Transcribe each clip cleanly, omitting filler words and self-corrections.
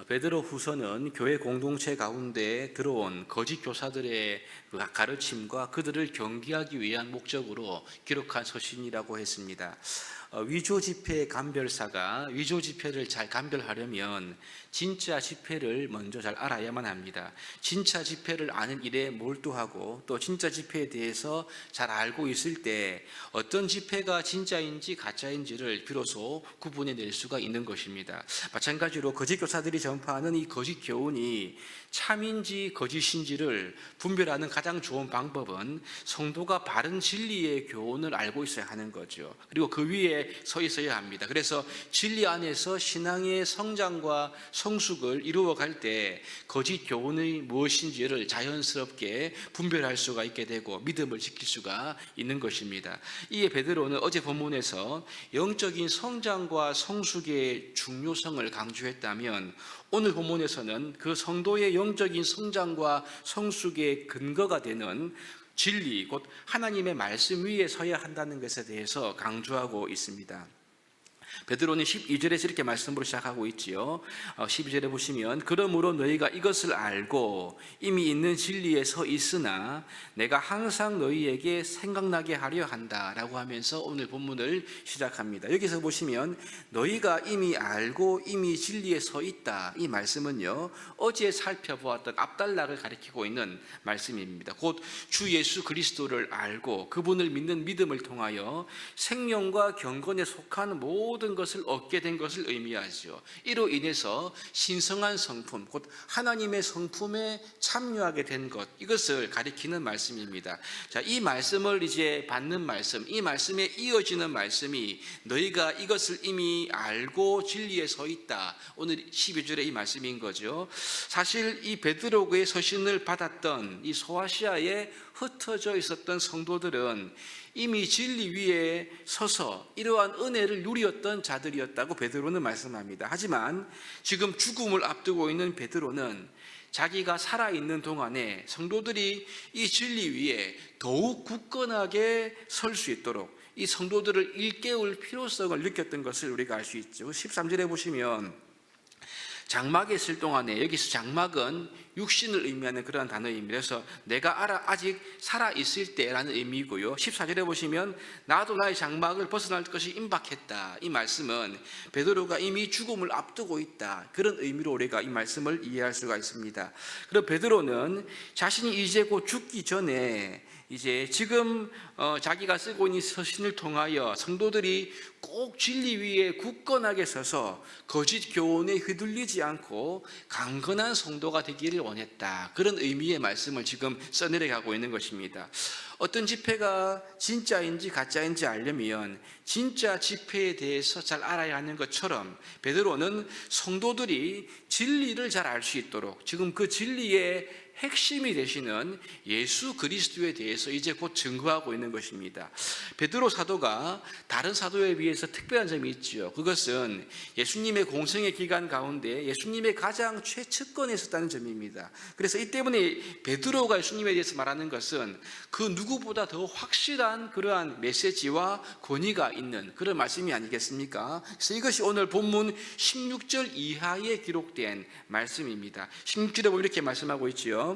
베드로 후서는 교회 공동체 가운데 들어온 거짓 교사들의 그 가르침과 그들을 경계하기 위한 목적으로 기록한 서신이라고 했습니다. 위조 지폐 감별사가 위조 지폐를 잘 감별하려면 진짜 지폐를 먼저 잘 알아야만 합니다. 진짜 지폐를 아는 일에 몰두하고 또 진짜 지폐에 대해서 잘 알고 있을 때 어떤 지폐가 진짜인지 가짜인지를 비로소 구분해낼 수가 있는 것입니다. 마찬가지로 거짓 교사들이 전파하는 이 거짓 교훈이 참인지 거짓인지를 분별하는 가장 좋은 방법은 성도가 바른 진리의 교훈을 알고 있어야 하는 거죠. 그리고 그 위에 서 있어야 합니다. 그래서 진리 안에서 신앙의 성장과 성숙을 이루어갈 때 거짓 교훈이 무엇인지를 자연스럽게 분별할 수가 있게 되고 믿음을 지킬 수가 있는 것입니다. 이에 베드로는 어제 본문에서 영적인 성장과 성숙의 중요성을 강조했다면 오늘 본문에서는 그 성도의 영적인 성장과 성숙의 근거가 되는 진리, 곧 하나님의 말씀 위에 서야 한다는 것에 대해서 강조하고 있습니다. 베드로는 12절에서 이렇게 말씀으로 시작하고 있지요. 12절에 보시면 그러므로 너희가 이것을 알고 이미 있는 진리에 서 있으나 내가 항상 너희에게 생각나게 하려 한다라고 하면서 오늘 본문을 시작합니다. 여기서 보시면 너희가 이미 알고 이미 진리에 서 있다, 이 말씀은요 어제 살펴보았던 앞단락을 가리키고 있는 말씀입니다. 곧 주 예수 그리스도를 알고 그분을 믿는 믿음을 통하여 생명과 경건에 속한 모든 것을 얻게 된 것을 의미하죠. 이로 인해서 신성한 성품, 곧 하나님의 성품에 참여하게 된 것, 이것을 가리키는 말씀입니다. 자, 이 말씀을 이제 받는 말씀, 이 말씀에 이어지는 말씀이 너희가 이것을 이미 알고 진리에 서 있다, 오늘 12절의 이 말씀인 거죠. 사실 이 베드로의 서신을 받았던 이 소아시아에 흩어져 있었던 성도들은 이미 진리 위에 서서 이러한 은혜를 누렸던 자들이었다고 베드로는 말씀합니다. 하지만 지금 죽음을 앞두고 있는 베드로는 자기가 살아있는 동안에 성도들이 이 진리 위에 더욱 굳건하게 설 수 있도록 이 성도들을 일깨울 필요성을 느꼈던 것을 우리가 알 수 있죠. 13절에 보시면 장막에 있을 동안에, 여기서 장막은 육신을 의미하는 그런 단어입니다. 그래서 내가 아직 살아있을 때라는 의미고요. 14절에 보시면 나도 나의 장막을 벗어날 것이 임박했다, 이 말씀은 베드로가 이미 죽음을 앞두고 있다, 그런 의미로 우리가 이 말씀을 이해할 수가 있습니다. 그리고 베드로는 자신이 이제 곧 죽기 전에 이제 지금 자기가 쓰고 있는 서신을 통하여 성도들이 꼭 진리 위에 굳건하게 서서 거짓 교훈에 휘둘리지 않고 강건한 성도가 되기를 원했다, 그런 의미의 말씀을 지금 써내려가고 있는 것입니다. 어떤 지폐가 진짜인지 가짜인지 알려면 진짜 지폐에 대해서 잘 알아야 하는 것처럼 베드로는 성도들이 진리를 잘 알 수 있도록 지금 그 진리의 핵심이 되시는 예수 그리스도에 대해서 이제 곧 증거하고 있는 것입니다. 베드로 사도가 다른 사도에 비해서 특별한 점이 있죠. 그것은 예수님의 공생의 기간 가운데 예수님의 가장 최측근에 있었다는 점입니다. 그래서 이 때문에 베드로가 예수님에 대해서 말하는 것은 그 누구보다 더 확실한 그러한 메시지와 권위가 있는 그런 말씀이 아니겠습니까? 그래서 이것이 오늘 본문 16절 이하에 기록된 말씀입니다. 16절에 보면 이렇게 말씀하고 있지요.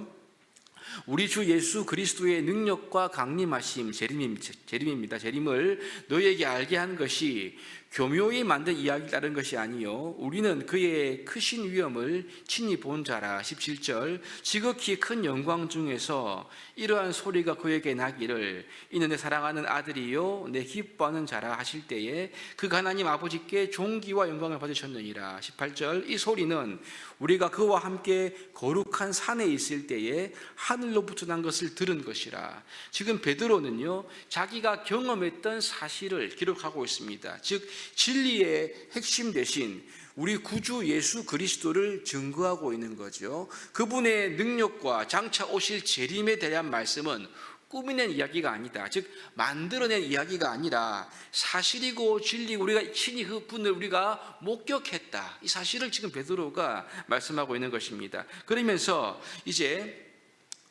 우리 주 예수 그리스도의 능력과 강림하심, 재림입니다. 재림을 너희에게 알게 한 것이 교묘히 만든 이야기를 따른 것이 아니요 우리는 그의 크신 위엄을 친히 본 자라. 17절 지극히 큰 영광 중에서 이러한 소리가 그에게 나기를 이는 내 사랑하는 아들이요 내 기뻐하는 자라 하실 때에 그 하나님 아버지께 존귀와 영광을 받으셨느니라. 18절 이 소리는 우리가 그와 함께 거룩한 산에 있을 때에 하늘로부터 난 것을 들은 것이라. 지금 베드로는요 자기가 경험했던 사실을 기록하고 있습니다. 즉 진리의 핵심 대신 우리 구주 예수 그리스도를 증거하고 있는 거죠. 그분의 능력과 장차 오실 재림에 대한 말씀은 꾸미낸 이야기가 아니다, 즉 만들어낸 이야기가 아니라 사실이고 진리고 우리가 친히 그분을 우리가 목격했다, 이 사실을 지금 베드로가 말씀하고 있는 것입니다. 그러면서 이제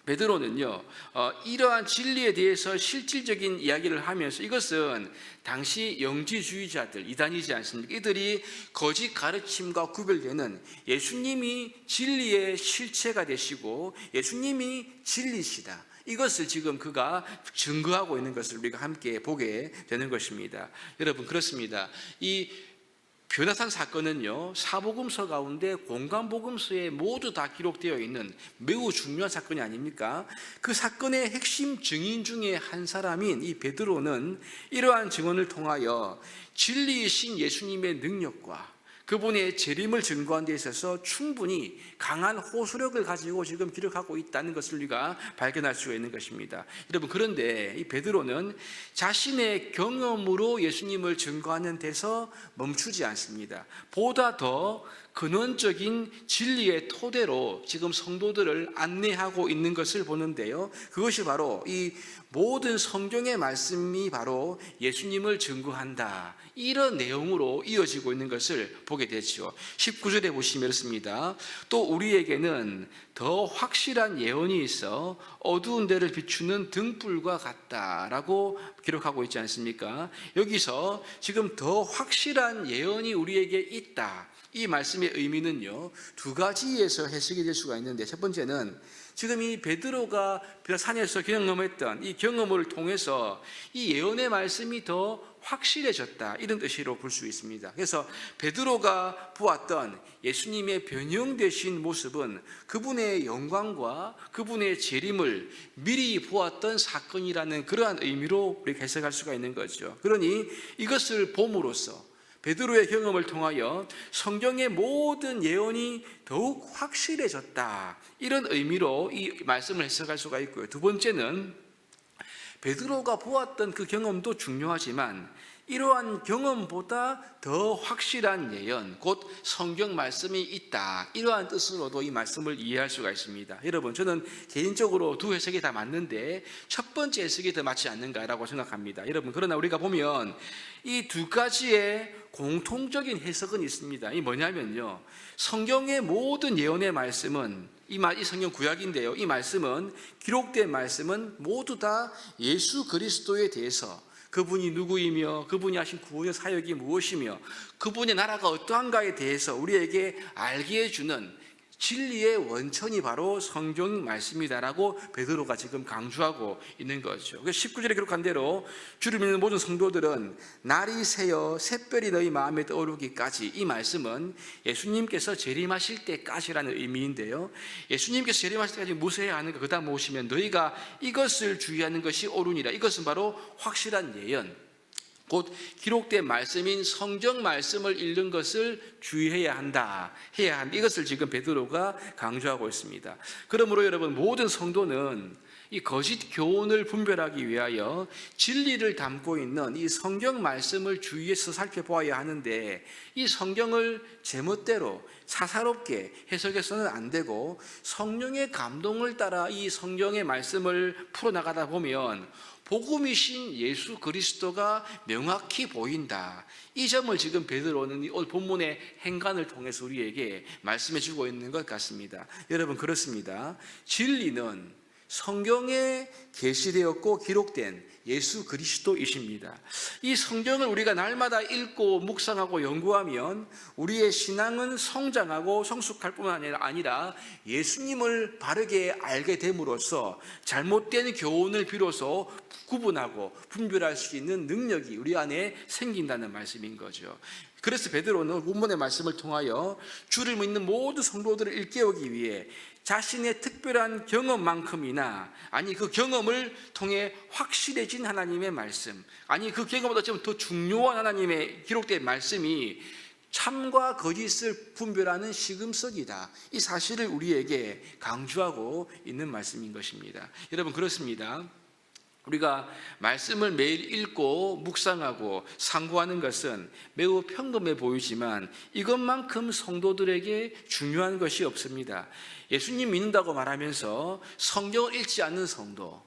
베드로는요, 이러한 진리에 대해서 실질적인 이야기를 하면서 이것은 당시 영지주의자들, 이단이지 않습니까? 이들이 거짓 가르침과 구별되는 예수님이 진리의 실체가 되시고 예수님이 진리시다. 이것을 지금 그가 증거하고 있는 것을 우리가 함께 보게 되는 것입니다. 여러분, 그렇습니다. 이 변화산 사건은요, 사복음서 가운데 공간복음서에 모두 다 기록되어 있는 매우 중요한 사건이 아닙니까? 그 사건의 핵심 증인 중에 한 사람인 이 베드로는 이러한 증언을 통하여 진리이신 예수님의 능력과 그분의 재림을 증거한 데 있어서 충분히 강한 호소력을 가지고 지금 기록하고 있다는 것을 우리가 발견할 수가 있는 것입니다. 여러분, 그런데 이 베드로는 자신의 경험으로 예수님을 증거하는 데서 멈추지 않습니다. 보다 더 근원적인 진리의 토대로 지금 성도들을 안내하고 있는 것을 보는데요, 그것이 바로 이 모든 성경의 말씀이 바로 예수님을 증거한다, 이런 내용으로 이어지고 있는 것을 보게 되죠. 19절에 보시면 이렇습니다. 또 우리에게는 더 확실한 예언이 있어 어두운 데를 비추는 등불과 같다라고 기록하고 있지 않습니까? 여기서 지금 더 확실한 예언이 우리에게 있다, 이 말씀의 의미는요, 두 가지에서 해석이 될 수가 있는데, 첫 번째는 지금 이 베드로가 산에서 경험했던 이 경험을 통해서 이 예언의 말씀이 더 확실해졌다, 이런 뜻으로 볼 수 있습니다. 그래서 베드로가 보았던 예수님의 변형되신 모습은 그분의 영광과 그분의 재림을 미리 보았던 사건이라는 그러한 의미로 우리가 해석할 수가 있는 거죠. 그러니 이것을 봄으로써 베드로의 경험을 통하여 성경의 모든 예언이 더욱 확실해졌다, 이런 의미로 이 말씀을 해석할 수가 있고요. 두 번째는 베드로가 보았던 그 경험도 중요하지만 이러한 경험보다 더 확실한 예언, 곧 성경 말씀이 있다, 이러한 뜻으로도 이 말씀을 이해할 수가 있습니다. 여러분, 저는 개인적으로 두 해석이 다 맞는데 첫 번째 해석이 더 맞지 않는가라고 생각합니다. 여러분, 그러나 우리가 보면 이 두 가지의 공통적인 해석은 있습니다. 이 뭐냐면요, 성경의 모든 예언의 말씀은 이 성경 구약인데요, 이 말씀은, 기록된 말씀은 모두 다 예수 그리스도에 대해서, 그분이 누구이며 그분이 하신 구원의 사역이 무엇이며 그분의 나라가 어떠한가에 대해서 우리에게 알게 해주는 진리의 원천이 바로 성경 말씀이다라고 베드로가 지금 강조하고 있는 거죠. 19절에 기록한 대로 주를 믿는 모든 성도들은 날이 새어 샛별이 너희 마음에 떠오르기까지, 이 말씀은 예수님께서 재림하실 때까지라는 의미인데요, 예수님께서 재림하실 때까지 무엇을 해야 하는가, 그 다음 오시면 너희가 이것을 주의하는 것이 옳으니라. 이것은 바로 확실한 예언, 곧 기록된 말씀인 성경 말씀을 읽는 것을 주의해야 한다, 이것을 지금 베드로가 강조하고 있습니다. 그러므로 여러분, 모든 성도는 이 거짓 교훈을 분별하기 위하여 진리를 담고 있는 이 성경 말씀을 주의해서 살펴보아야 하는데, 이 성경을 제멋대로 사사롭게 해석해서는 안 되고 성령의 감동을 따라 이 성경의 말씀을 풀어나가다 보면 복음이신 예수 그리스도가 명확히 보인다, 이 점을 지금 베드로는 오늘 본문의 행간을 통해서 우리에게 말씀해 주고 있는 것 같습니다. 여러분, 그렇습니다. 진리는 성경에 계시되었고 기록된 예수 그리스도이십니다. 이 성경을 우리가 날마다 읽고 묵상하고 연구하면 우리의 신앙은 성장하고 성숙할 뿐만 아니라 예수님을 바르게 알게 됨으로써 잘못된 교훈을 비로소 구분하고 분별할 수 있는 능력이 우리 안에 생긴다는 말씀인 거죠. 그래서 베드로는 본문의 말씀을 통하여 주를 믿는 모든 성도들을 일깨우기 위해 자신의 특별한 경험만큼이나, 아니 그 경험을 통해 확실해진 하나님의 말씀, 아니 그 경험보다 좀 더 중요한 하나님의 기록된 말씀이 참과 거짓을 분별하는 시금석이다, 이 사실을 우리에게 강조하고 있는 말씀인 것입니다. 여러분, 그렇습니다. 우리가 말씀을 매일 읽고 묵상하고 상고하는 것은 매우 평범해 보이지만 이것만큼 성도들에게 중요한 것이 없습니다. 예수님 믿는다고 말하면서 성경을 읽지 않는 성도,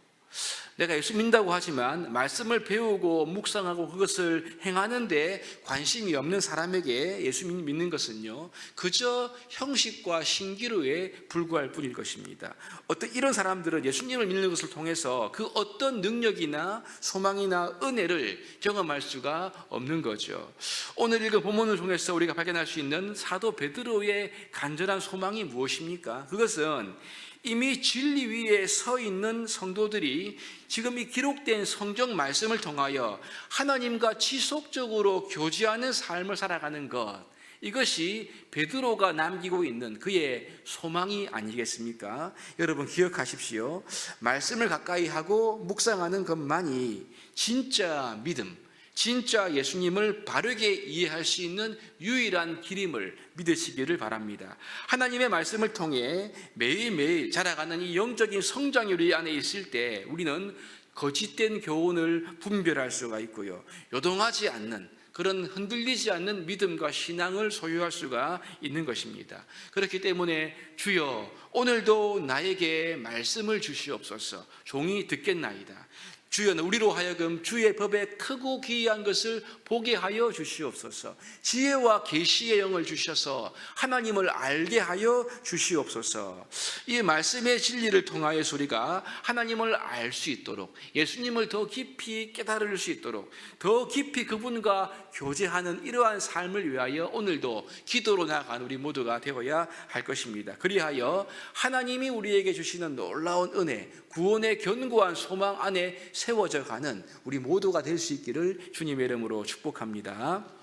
내가 예수 믿는다고 하지만 말씀을 배우고 묵상하고 그것을 행하는데 관심이 없는 사람에게 예수 믿는 것은요, 그저 형식과 신기루에 불과할 뿐일 것입니다. 어떤 이런 사람들은 예수님을 믿는 것을 통해서 그 어떤 능력이나 소망이나 은혜를 경험할 수가 없는 거죠. 오늘 읽은 본문을 통해서 우리가 발견할 수 있는 사도 베드로의 간절한 소망이 무엇입니까? 그것은 이미 진리 위에 서 있는 성도들이 지금 이 기록된 성경 말씀을 통하여 하나님과 지속적으로 교제하는 삶을 살아가는 것, 이것이 베드로가 남기고 있는 그의 소망이 아니겠습니까? 여러분 기억하십시오. 말씀을 가까이 하고 묵상하는 것만이 진짜 믿음, 진짜 예수님을 바르게 이해할 수 있는 유일한 길임을 믿으시기를 바랍니다. 하나님의 말씀을 통해 매일매일 자라가는 이 영적인 성장이 우리 안에 있을 때 우리는 거짓된 교훈을 분별할 수가 있고요, 요동하지 않는, 그런 흔들리지 않는 믿음과 신앙을 소유할 수가 있는 것입니다. 그렇기 때문에 주여 오늘도 나에게 말씀을 주시옵소서. 종이 듣겠나이다. 주여 우리로 하여금 주의 법에 크고 기이한 것을 보게 하여 주시옵소서. 지혜와 계시의 영을 주셔서 하나님을 알게 하여 주시옵소서. 이 말씀의 진리를 통하여서 우리가 하나님을 알 수 있도록, 예수님을 더 깊이 깨달을 수 있도록, 더 깊이 그분과 교제하는 이러한 삶을 위하여 오늘도 기도로 나아간 우리 모두가 되어야 할 것입니다. 그리하여 하나님이 우리에게 주시는 놀라운 은혜, 구원의 견고한 소망 안에 세워져 가는 우리 모두가 될 수 있기를 주님의 이름으로 축복합니다.